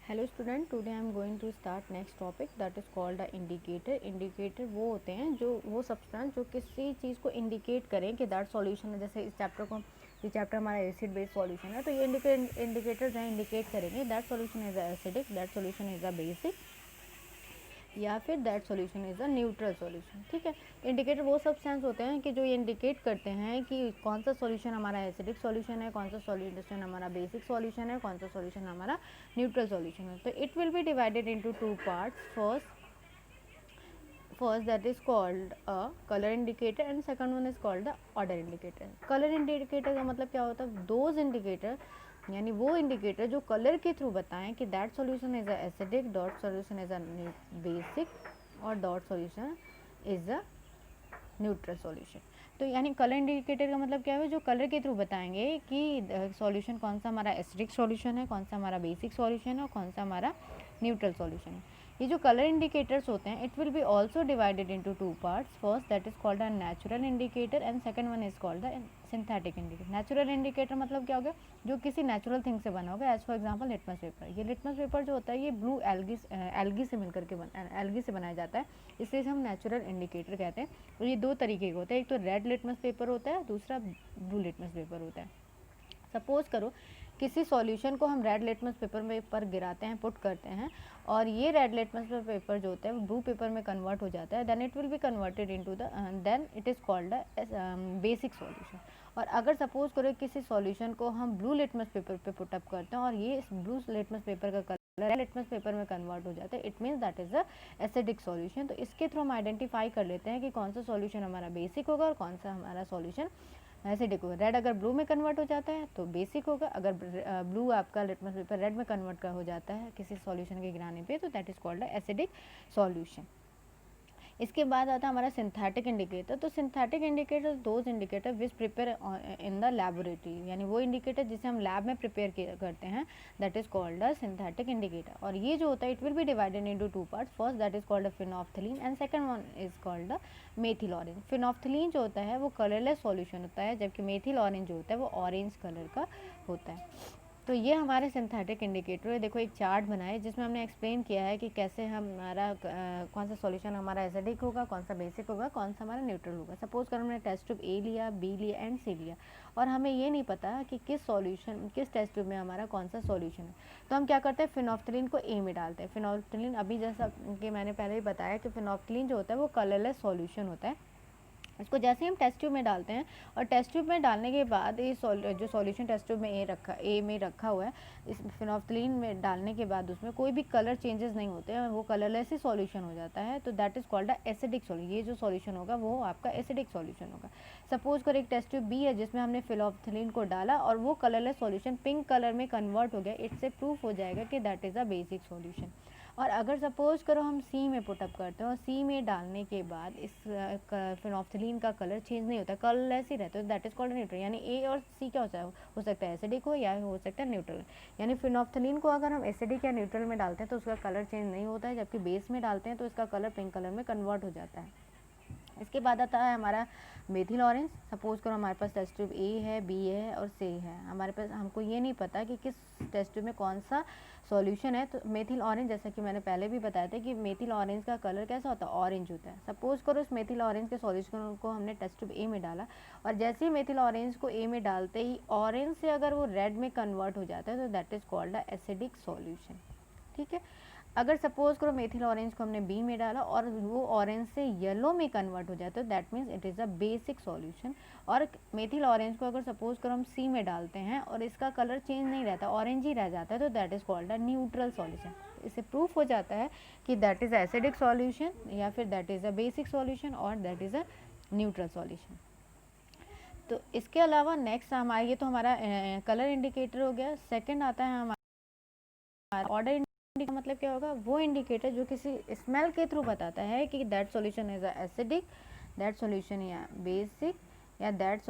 Hello student, today I am going to start next topic that is called the indicator. Indicator वो होते हैं जो वो substance जो किसी चीज़ को इंडिकेट करें कि दैट सॉल्यूशन है। जैसे इस चैप्टर को, ये चैप्टर हमारा एसिड बेस्ड सॉल्यूशन है, तो ये इंडिकेटर जो है इंडिकेट करेंगे that solution is a acidic, that solution is a basic, या फिर that solution is a neutral solution. ठीक है, इंडिकेटर वो सब्सटेंस होते हैं कि जो ये इंडिकेट करते हैं कि कौन सा सॉल्यूशन हमारा एसिडिक सॉल्यूशन है, कौन सा सॉल्यूशन हमारा बेसिक सॉल्यूशन है, कौन सा सॉल्यूशन हमारा न्यूट्रल सॉल्यूशन है। तो it will B divided into two parts. First that is called a color indicator and second one is called the order indicator. color indicator का मतलब क्या होता है? those indicator यानी वो इंडिकेटर जो कलर के थ्रू बताएं कि that solution is a acidic, that solution is a basic और that solution is a neutral solution. तो यानी कलर इंडिकेटर का मतलब क्या है? जो कलर के थ्रू बताएंगे कि सॉल्यूशन कौन सा हमारा एसिडिक सॉल्यूशन है, कौन सा हमारा बेसिक सॉल्यूशन है और कौन सा हमारा न्यूट्रल सॉल्यूशन है। ये जो कलर इंडिकेटर्स होते हैं it will B also divided into two parts. First that is called a natural indicator and second one is called the synthetic indicator. Natural indicator मतलब क्या हो गया? जो किसी नेचुरल थिंग से बना होगा, as for example litmus paper. ये लिटमस पेपर जो होता है ये ब्लू एल्गी से मिलकर के एल्गी से बनाया जाता है, इसलिए हम नेचुरल इंडिकेटर कहते हैं। तो ये दो तरीके के होते हैं, एक तो रेड लिटमस पेपर होता है, दूसरा ब्लू लिटमस पेपर होता है। सपोज करो किसी सॉल्यूशन को हम रेड लिटमस पेपर में पर गिराते हैं, पुट करते हैं, और ये रेड लिटमस पेपर जो होता है वो ब्लू पेपर में कन्वर्ट हो जाता है, then it will be converted into the then it is called basic solution. और अगर सपोज करो किसी सॉल्यूशन को हम ब्लू लिटमस पेपर पे पुटअप करते हैं और ये इस ब्लू लिटमस पेपर का कलर लिटमस पेपर में कन्वर्ट हो जाता है, it means that is a acidic solution. तो इसके थ्रू हम आइडेंटिफाई कर लेते हैं कि कौन सा सॉल्यूशन हमारा बेसिक होगा और कौन सा हमारा सॉल्यूशन एसिडिक होगा। रेड अगर ब्लू में कन्वर्ट हो जाता है तो बेसिक होगा, अगर ब्लू आपका लिटमस पेपर रेड में कन्वर्ट हो जाता है किसी सॉल्यूशन के गिराने पे, तो that is called acidic solution. इसके बाद आता है हमारा सिंथेटिक इंडिकेटर। तो synthetic indicator those indicator which prepare in the laboratory, यानी वो इंडिकेटर जिसे हम लैब में प्रिपेयर करते हैं, that is called a synthetic indicator. और ये जो होता है it will B divided into two parts. First that is called a phenolphthalein and second one is called a methyl orange. Phenolphthalein जो होता है वो कलरलेस सॉल्यूशन होता है, जबकि मेथिल ऑरेंज जो होता है वो ऑरेंज कलर का होता है। तो ये हमारे सिंथेटिक इंडिकेटर है। देखो एक चार्ट बनाए जिसमें हमने एक्सप्लेन किया है कि कैसे हमारा कौन सा सॉल्यूशन हमारा एसिडिक होगा, कौन सा बेसिक होगा, कौन सा हमारा न्यूट्रल होगा। सपोज कर हमने टेस्ट ट्यूब ए लिया, बी लिया एंड सी लिया, और हमें ये नहीं पता कि किस टेस्ट ट्यूब में हमारा कौन सा सॉल्यूशन है, तो हम क्या करते हैं? फिनोफ्थलीन को ए में डालते हैं। फिनोफ्थलीन अभी जैसा कि मैंने पहले ही बताया कि फिनोफ्थलीन जो होता है वो कलरलेस सॉल्यूशन होता है। इसको जैसे ही हम टेस्ट ट्यूब में डालते हैं, और टेस्ट ट्यूब में डालने के बाद ये जो सॉल्यूशन टेस्ट ट्यूब में ए में रखा हुआ है, इस फिनोफ्थलीन में डालने के बाद उसमें कोई भी कलर चेंजेस नहीं होते हैं, वो कलरलेस ही सॉल्यूशन हो जाता है, तो that is called acidic solution. ये जो सॉल्यूशन होगा वो आपका एसिडिक सॉल्यूशन होगा। सपोज कर एक टेस्ट ट्यूब बी है जिसमें हमने फिनोफ्थलीन को डाला और वो कलरलेस सॉल्यूशन पिंक कलर में कन्वर्ट हो गया, इससे प्रूफ हो जाएगा कि that is a basic solution. और अगर सपोज करो हम सी में पुटअप करते हैं और सी में डालने के बाद इस फिनोफ्थलीन का कलर चेंज नहीं होता, कलरलेस ही रहता है, दैट इज कॉल्ड न्यूट्रल। यानी ए और सी क्या हो सकता है एसिडिक हो या हो सकता है न्यूट्रल। यानी फिनोफ्थलीन को अगर हम एसिडिक या न्यूट्रल में डालते हैं तो उसका कलर चेंज नहीं होता है, जबकि बेस में डालते हैं तो इसका कलर पिंक कलर में कन्वर्ट हो जाता है। इसके बाद आता है हमारा मेथिल ऑरेंज। सपोज करो हमारे पास टेस्ट ट्यूब ए है, बी है और सी है, हमारे पास हमको ये नहीं पता कि किस टेस्ट ट्यूब में कौन सा सॉल्यूशन है। तो मेथिल ऑरेंज, जैसा कि मैंने पहले भी बताया था कि मेथिल ऑरेंज का कलर कैसा होता है? ऑरेंज होता है। सपोज करो इस मेथिल ऑरेंज के सॉल्यूशन को हमने टेस्ट ट्यूब ए में डाला, और जैसे ही मेथिल ऑरेंज को ए में डालते ही ऑरेंज से अगर वो रेड में कन्वर्ट हो जाता है तो that is called a acidic solution. ठीक है, अगर सपोज करो मेथिल ऑरेंज को हमने बी में डाला और वो ऑरेंज से येलो में कन्वर्ट हो जाता है, that means it is a basic solution. और मेथिल ऑरेंज को अगर सपोज करो हम सी में डालते हैं और इसका कलर चेंज नहीं रहता, ऑरेंज ही रह जाता है, तो that is called a neutral solution. इससे प्रूफ हो जाता है कि दैट इज़ एसिडिक सॉल्यूशन या फिर that is a basic solution और that is a neutral solution. तो इसके अलावा नेक्स्ट हमारा, ये तो हमारा कलर इंडिकेटर हो गया। सेकेंड आता है हमारा ऑर्डर इंडिकेटर। मतलब क्या होगा? वो इंडिकेटर जो किसी स्मेल के थ्रू बताता है कि that solution is acidic, that solution या बेसिक, या दैट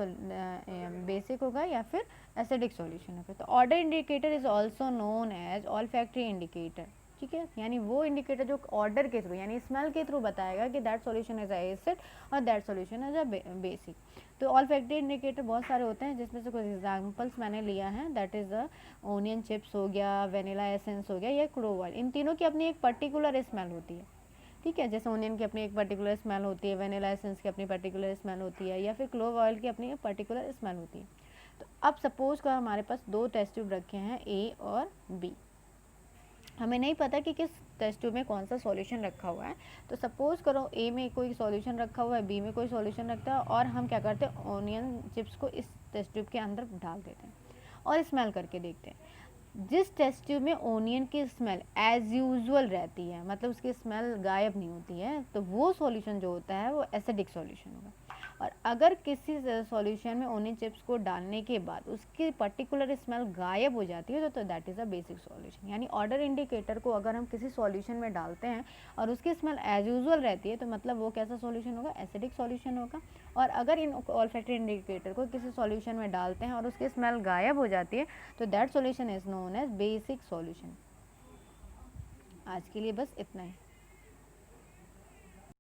बेसिक होगा या फिर एसिडिक सॉल्यूशन होगा। तो odour indicator is also known as olfactory indicator. ठीक है, यानी वो इंडिकेटर जो ऑर्डर के थ्रू यानी स्मेल के थ्रू बताएगा कि that solution is a acid और that solution is a basic. तो ऑल्फैक्टरी इंडिकेटर बहुत सारे होते हैं, जिसमें से कुछ एग्जांपल्स मैंने लिया है, that is the onion chips हो गया, वेनिला एसेंस हो गया, या क्लोव ऑयल। इन तीनों की अपनी एक पर्टिकुलर स्मेल होती है, ठीक है, जैसे ओनियन की अपनी एक पर्टिकुलर स्मेल होती है, वेनिला एसेंस की अपनी पर्टिकुलर स्मेल होती है, या फिर क्लोव ऑयल की अपनी एक पर्टिकुलर स्मेल होती है। तो अब सपोज का हमारे पास दो टेस्ट ट्यूब रखे हैं, ए और बी। हमें नहीं पता कि किस टेस्ट ट्यूब में कौन सा सॉल्यूशन रखा हुआ है। तो सपोज करो ए में कोई सॉल्यूशन रखा हुआ है, बी में कोई सॉल्यूशन रखता है, और हम क्या करते हैं, ओनियन चिप्स को इस टेस्ट ट्यूब के अंदर डाल देते हैं और स्मेल करके देखते हैं। जिस टेस्ट ट्यूब में ओनियन की स्मेल एज यूजुअल रहती है, मतलब उसकी स्मेल गायब नहीं होती है, तो वो सॉल्यूशन जो होता है वो एसिडिक सॉल्यूशन होगा। और अगर किसी सॉल्यूशन में ओनियन चिप्स को डालने के बाद उसकी पर्टिकुलर स्मेल गायब हो जाती है, तो that is a basic solution. यानी ऑर्डर इंडिकेटर को अगर हम किसी सॉल्यूशन में डालते हैं और उसकी स्मेल एज यूजुअल रहती है, तो मतलब वो कैसा सॉल्यूशन होगा, एसिडिक सॉल्यूशन होगा। और अगर इन ऑल्फैक्टरी इंडिकेटर को किसी सॉल्यूशन में डालते हैं और उसकी स्मेल गायब हो जाती है, तो that solution is known as basic solution. आज के लिए बस इतना ही।